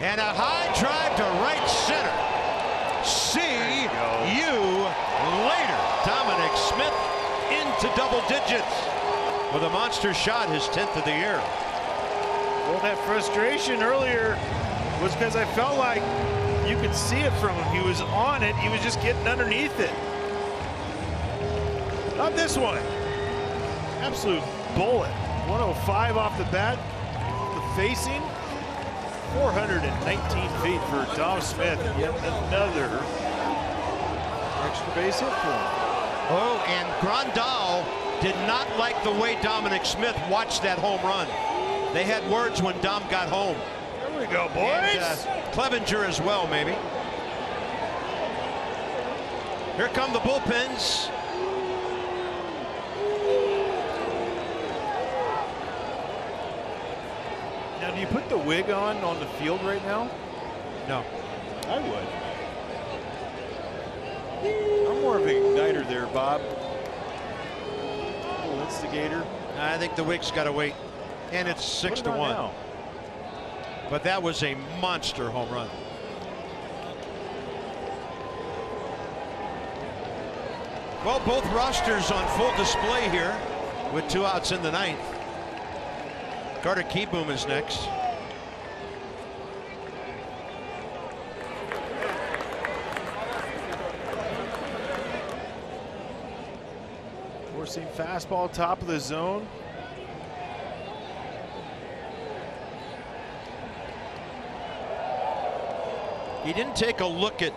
And a high drive to right center. See you later. Dominic Smith into double digits with a monster shot, his 10th of the year. Well, that frustration earlier was because I felt like you could see it from him. He was on it. He was just getting underneath it. Not this one. Absolute bullet. 105 off the bat. The facing. 419 feet for Dom Smith. Yet another extra base hit for him. Oh, and Grandal did not like the way Dominic Smith watched that home run. They had words when Dom got home. There we go, boys. And, Clevenger as well, maybe. Here come the bullpens. Now, do you put the wig on the field right now? No. I would. I'm more of an igniter there, Bob. A little instigator. I think the wig's got to wait. And it's 6-1. Now. But that was a monster home run. Well, both rosters on full display here with 2 outs in the 9th. Carter Kieboom is next. Forcing fastball, top of the zone. He didn't take a look at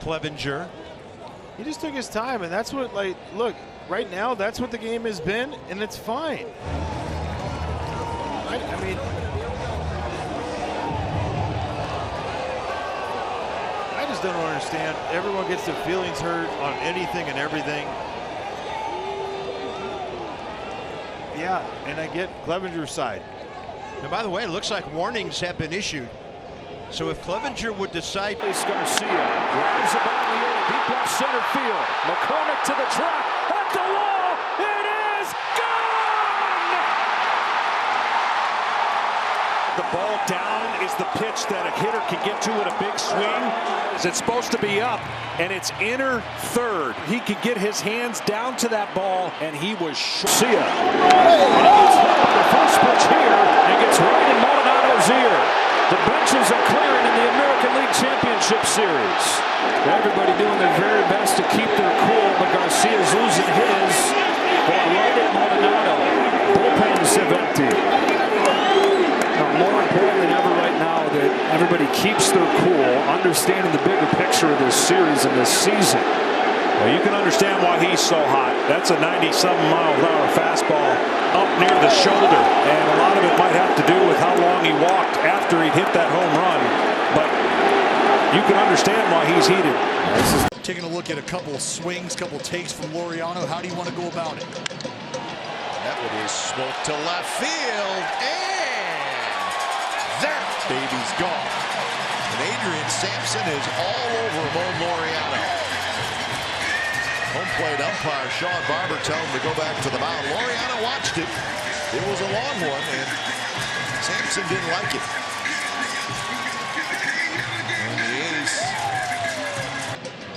Clevenger. He just took his time, and that's what, like, look, right now, that's what the game has been, and it's fine. I mean, I just don't understand. Everyone gets their feelings hurt on anything and everything. Yeah, and I get Clevenger's side. And by the way, it looks like warnings have been issued. So if Clevenger would decide. Garcia drives it by the air, deep left center field. McCormick to the track, at the wall, it is gone! The ball down is the pitch that a hitter can get to with a big swing. It's supposed to be up, and it's inner third. He could get his hands down to that ball, and he was short. And he gets hit by the first pitch here, and gets right in Maldonado's ear. The benches are clearing in the American League Championship Series. Everybody doing their very best to keep their cool, but Garcia's losing his. Going right at Maldonado. Bullpens have emptied. Now, more important than ever right now that everybody keeps their cool, understanding the bigger picture of this series and this season. Well, you can understand why he's so hot. That's a 97-mile-per-hour fastball up near the shoulder, and a lot of it might have to do with how long he walked after he'd hit that home run. But you can understand why he's heated. Taking a look at a couple of swings, couple of takes from Laureano. How do you want to go about it? That one is smoked to left field, and that baby's gone. And Adrian Sampson is all over Laureano. Home plate umpire Sean Barber telling him to go back to the mound. Laureano watched it. It was a long one, and Sampson didn't like it. And the ace.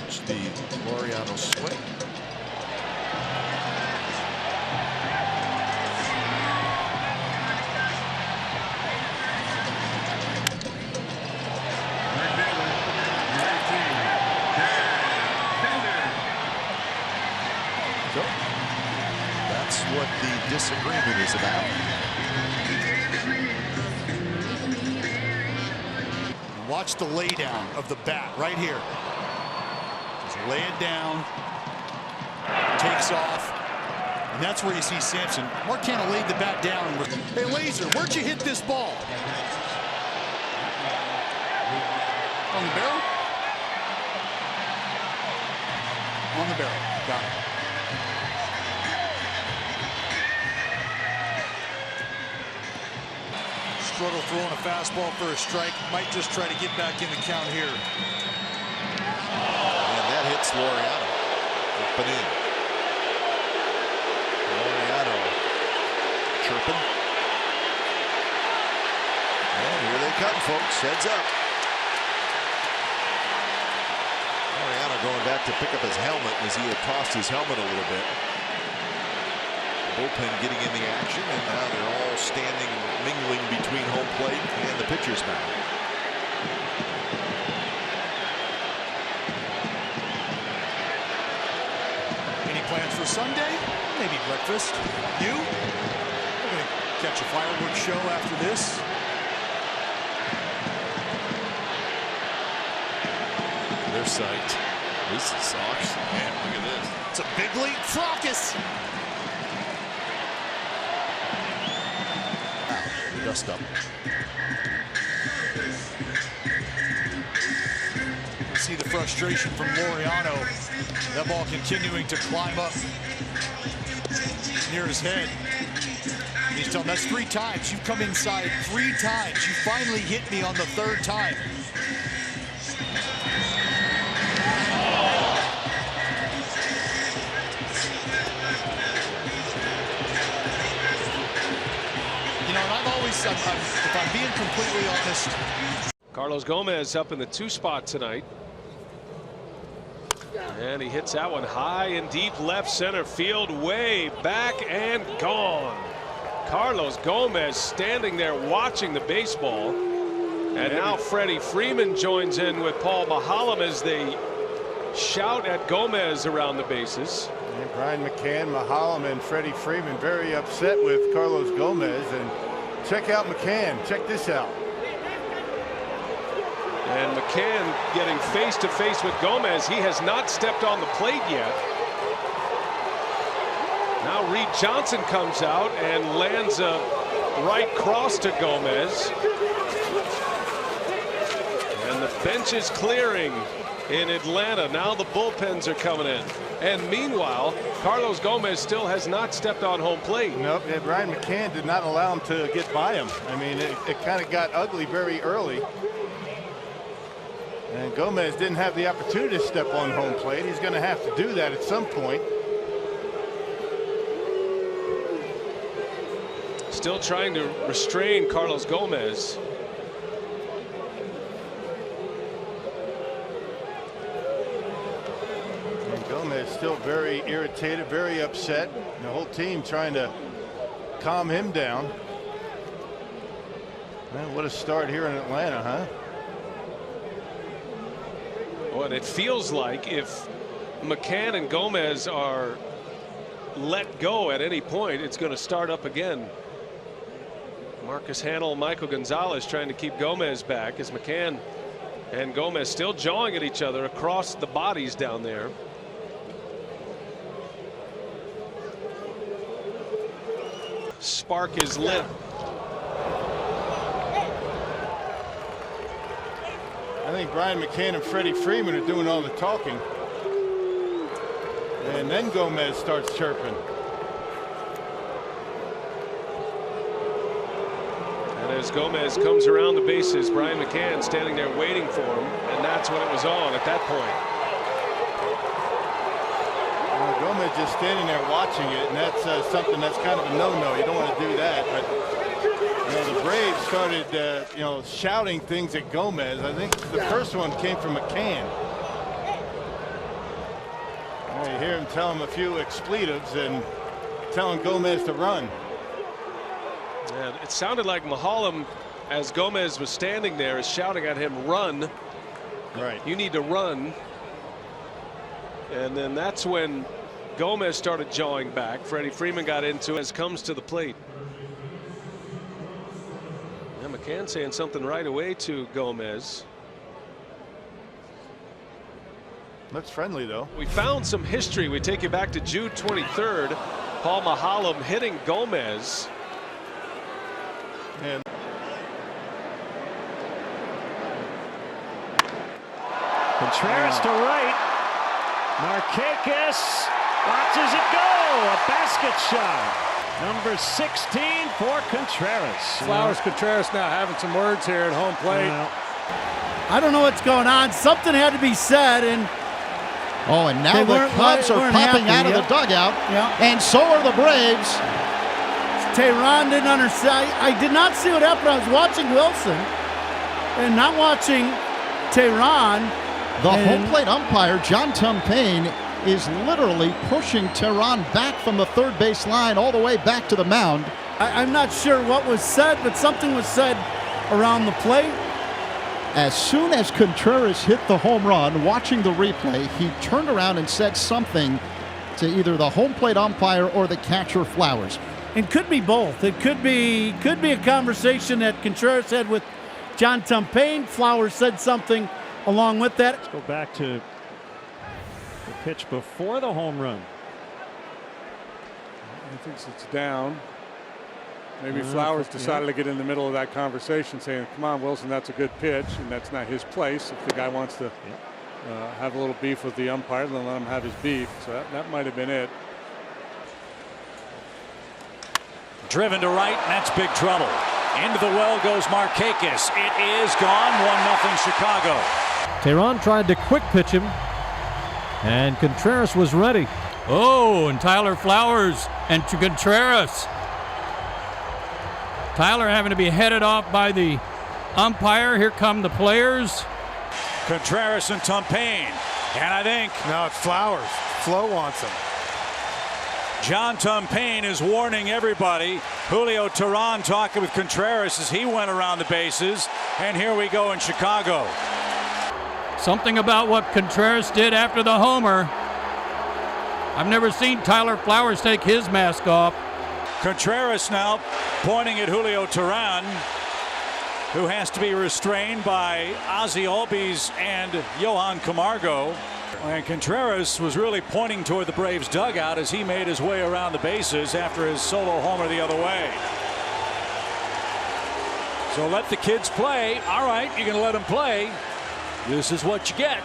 Watch the Laureano swing. So that's what the disagreement is about. Watch the lay down of the bat right here. Just lay it down, takes off, and that's where you see Sampson. Marcano laid the bat down. Hey, Laser, where'd you hit this ball? On the barrel? On the barrel. Got it. Struggle throwing a fastball for a strike. Might just try to get back in the count here. And that hits Laureano. Up and in. Laureano chirping. And here they cutting, folks. Heads up. Laureano going back to pick up his helmet as he had tossed his helmet a little bit. Bullpen getting in the action, and now they're all standing, mingling between home plate and the pitcher's mound. Any plans for Sunday? Maybe breakfast. You? We're going to catch a fireworks show after this. Their sight. This is Sox. Man, look at this. It's a big league fracas. Dust up. See the frustration from Laureano. That ball continuing to climb up near his head. He's telling him, that's 3 times. You've come inside 3 times. You finally hit me on the 3rd time. You know, and I've always, if I'm being completely honest. Carlos Gomez up in the 2 spot tonight. And he hits that one high and deep left center field, way back and gone. Carlos Gomez standing there watching the baseball. And now Freddie Freeman joins in with Paul Mahalam as they shout at Gomez around the bases. And Brian McCann, Mahalam, and Freddie Freeman very upset with Carlos Gomez. And check out McCann. Check this out. And McCann getting face to face with Gomez. He has not stepped on the plate yet. Now Reed Johnson comes out and lands a right cross to Gomez. And the bench is clearing in Atlanta. Now the bullpens are coming in. And meanwhile, Carlos Gomez still has not stepped on home plate. Nope, and Brian McCann did not allow him to get by him. I mean, it kind of got ugly very early. And Gomez didn't have the opportunity to step on home plate. He's going to have to do that at some point. Still trying to restrain Carlos Gomez. And Gomez still very irritated, very upset. The whole team trying to calm him down. Man, what a start here in Atlanta, huh? Well, it feels like if McCann and Gomez are let go at any point, it's going to start up again. Marcus Hanel, Michael Gonzalez trying to keep Gomez back as McCann and Gomez still jawing at each other across the bodies down there. Spark is lit. I think Brian McCann and Freddie Freeman are doing all the talking. And then Gomez starts chirping. And as Gomez comes around the bases, Brian McCann standing there waiting for him, and that's when it was on at that point. Well, Gomez just standing there watching it, and that's something that's kind of a no-no. You don't want to do that, but you know, the Braves started, you know, shouting things at Gomez. I think the first one came from McCann. And you hear him tell him a few expletives and telling Gomez to run. Yeah, it sounded like Mahalam, as Gomez was standing there, is shouting at him, "Run! Right. You need to run." And then that's when Gomez started jawing back. Freddie Freeman got into it as comes to the plate. Yeah, McCann saying something right away to Gomez. Looks friendly, though. We found some history. We take you back to June 23rd. Paul Mahalam hitting Gomez. And Contreras to right. Marquez watches it go. A basket shot. Number 16 for Contreras. Flowers Contreras now having some words here at home plate. I don't know what's going on. Something had to be said, and and now the Cubs are popping out of the dugout, and so are the Braves. Tehran didn't understand. I did not see what happened. I was watching Wilson. And not watching Tehran. The home plate umpire, John Tumpane, is literally pushing Tehran back from the third base line all the way back to the mound. I'm not sure what was said, but something was said around the plate. As soon as Contreras hit the home run, watching the replay, he turned around and said something to either the home plate umpire or the catcher, Flowers. It could be both. It could be a conversation that Contreras had with John Tumpane. Flowers said something along with that. Let's go back to the pitch before the home run. He thinks it's down. Maybe Flowers decided to get in the middle of that conversation, saying, come on, Wilson, that's a good pitch, and that's not his place. If the guy wants to have a little beef with the umpire, then let him have his beef. So that might have been it. Driven to right, and that's big trouble. Into the well goes Markakis. It is gone. 1-0 Chicago. Tehran tried to quick pitch him, and Contreras was ready. Oh, and Tyler Flowers and Contreras. Tyler having to be headed off by the umpire. Here come the players. Contreras and Tumpane. And I think now it's Flowers. Flo wants him. John Tumpane is warning everybody. Julio Tehran talking with Contreras as he went around the bases. And here we go in Chicago. Something about what Contreras did after the homer. I've never seen Tyler Flowers take his mask off. Contreras now pointing at Julio Tehran, who has to be restrained by Ozzie Albies and Johan Camargo. And Contreras was really pointing toward the Braves dugout as he made his way around the bases after his solo homer the other way. So let the kids play. All right, you're going to let them play. This is what you get.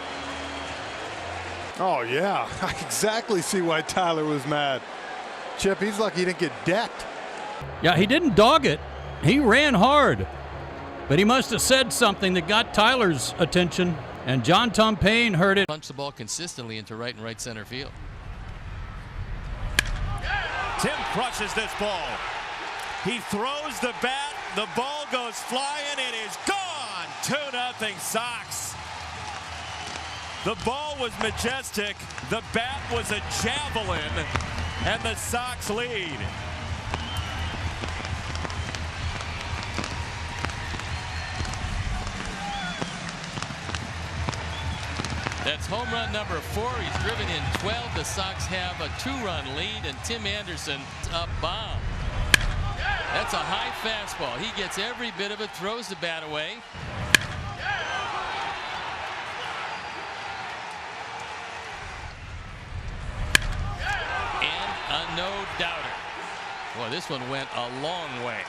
Oh, yeah. I exactly see why Tyler was mad. Chip, he's lucky he didn't get decked. Yeah, he didn't dog it. He ran hard. But he must have said something that got Tyler's attention, and John Tumpane heard it. Punch the ball consistently into right and right center field. Tim crushes this ball. He throws the bat. The ball goes flying. It is gone. 2-0 Sox. The ball was majestic. The bat was a javelin. And the Sox lead. That's home run number 4. He's driven in 12. The Sox have a 2-run lead, and Tim Anderson up bomb. That's a high fastball. He gets every bit of it, throws the bat away. A no-doubter. Boy, this one went a long way.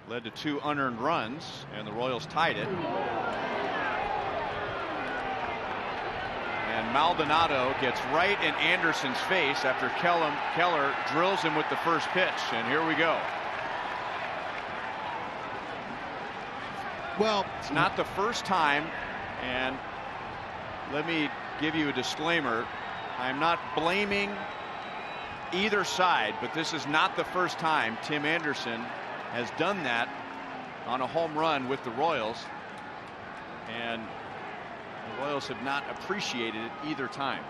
Led to 2 unearned runs, and the Royals tied it. And Maldonado gets right in Anderson's face after Keller drills him with the first pitch. And here we go. Well, it's not the first time, and let me give you a disclaimer. I'm not blaming either side, but this is not the first time Tim Anderson has done that on a home run with the Royals, and the Royals have not appreciated it either time.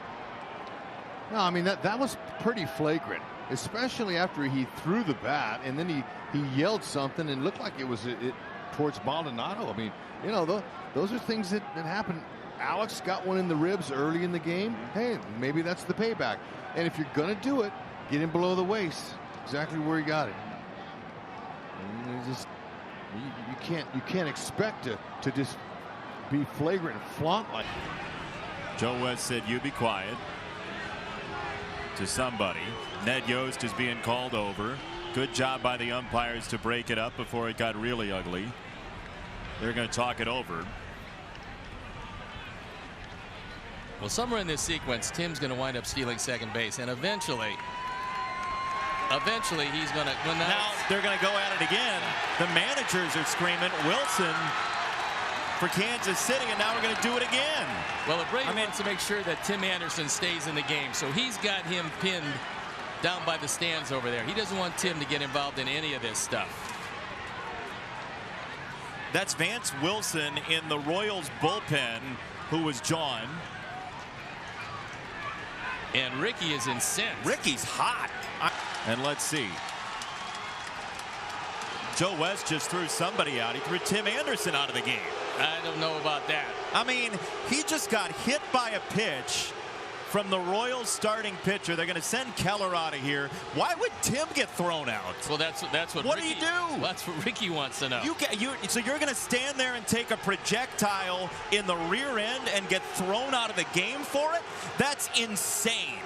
No, I mean that was pretty flagrant, especially after he threw the bat and then he yelled something and looked like it was towards Maldonado. I mean, you know, those are things that happen. Alex got one in the ribs early in the game. Hey, maybe that's the payback. And if you're gonna do it, get him below the waist, exactly where he got it. And you can't expect to just be flagrant and flaunt like. Joe West said, "You be quiet," to somebody. Ned Yost is being called over. Good job by the umpires to break it up before it got really ugly. They're going to talk it over. Well, somewhere in this sequence, Tim's going to wind up stealing second base, and eventually he's going to. Well, now they're going to go at it again. The managers are screaming Wilson for Kansas City, and now we're going to do it again. Well, the Braves wants to make sure that Tim Anderson stays in the game, so he's got him pinned down by the stands over there. He doesn't want Tim to get involved in any of this stuff. That's Vance Wilson in the Royals bullpen, who was John. And Ricky is incensed. Ricky's hot. And let's see. Joe West just threw somebody out. He threw Tim Anderson out of the game. I don't know about that. I mean, he just got hit by a pitch from the Royals starting pitcher. They're going to send Keller out of here. Why would Tim get thrown out? Well, that's what. What Ricky, do you do? Well, that's what Ricky wants to know. So you're going to stand there and take a projectile in the rear end and get thrown out of the game for it? That's insane.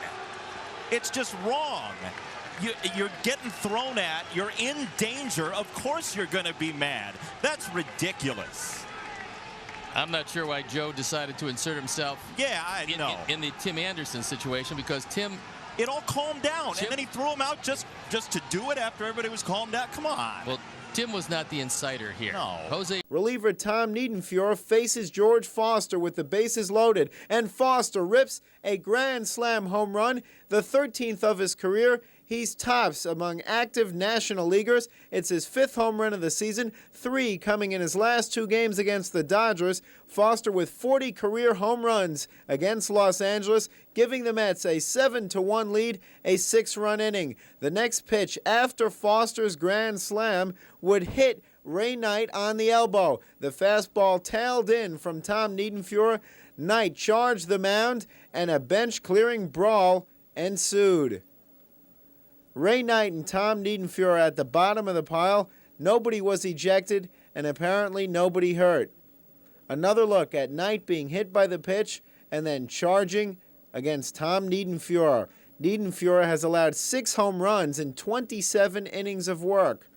It's just wrong. You're getting thrown at. You're in danger. Of course you're going to be mad. That's ridiculous. I'm not sure why Joe decided to insert himself. Yeah, I know. In the Tim Anderson situation, because Tim. It all calmed down, and then he threw him out just to do it after everybody was calmed down. Come on. Well, Tim was not the inciter here. No. Jose. Reliever Tom Niedenfuhr faces George Foster with the bases loaded, and Foster rips a grand slam home run, the 13th of his career. He's tops among active National Leaguers. It's his 5th home run of the season, 3 coming in his last 2 games against the Dodgers. Foster with 40 career home runs against Los Angeles, giving the Mets a 7-1 lead, a 6-run inning. The next pitch after Foster's grand slam would hit Ray Knight on the elbow. The fastball tailed in from Tom Niedenfuhr. Knight charged the mound, and a bench-clearing brawl ensued. Ray Knight and Tom Niedenfuhr are at the bottom of the pile. Nobody was ejected, and apparently nobody hurt. Another look at Knight being hit by the pitch and then charging against Tom Niedenfuhr. Niedenfuhr has allowed 6 home runs in 27 innings of work.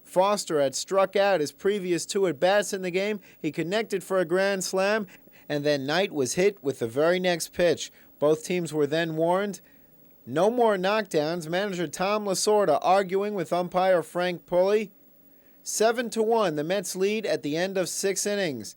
Foster had struck out his previous 2 at-bats in the game. He connected for a grand slam, and then Knight was hit with the very next pitch. Both teams were then warned. No more knockdowns. Manager Tom Lasorda arguing with umpire Frank Pulley. 7-1, the Mets lead at the end of 6 innings.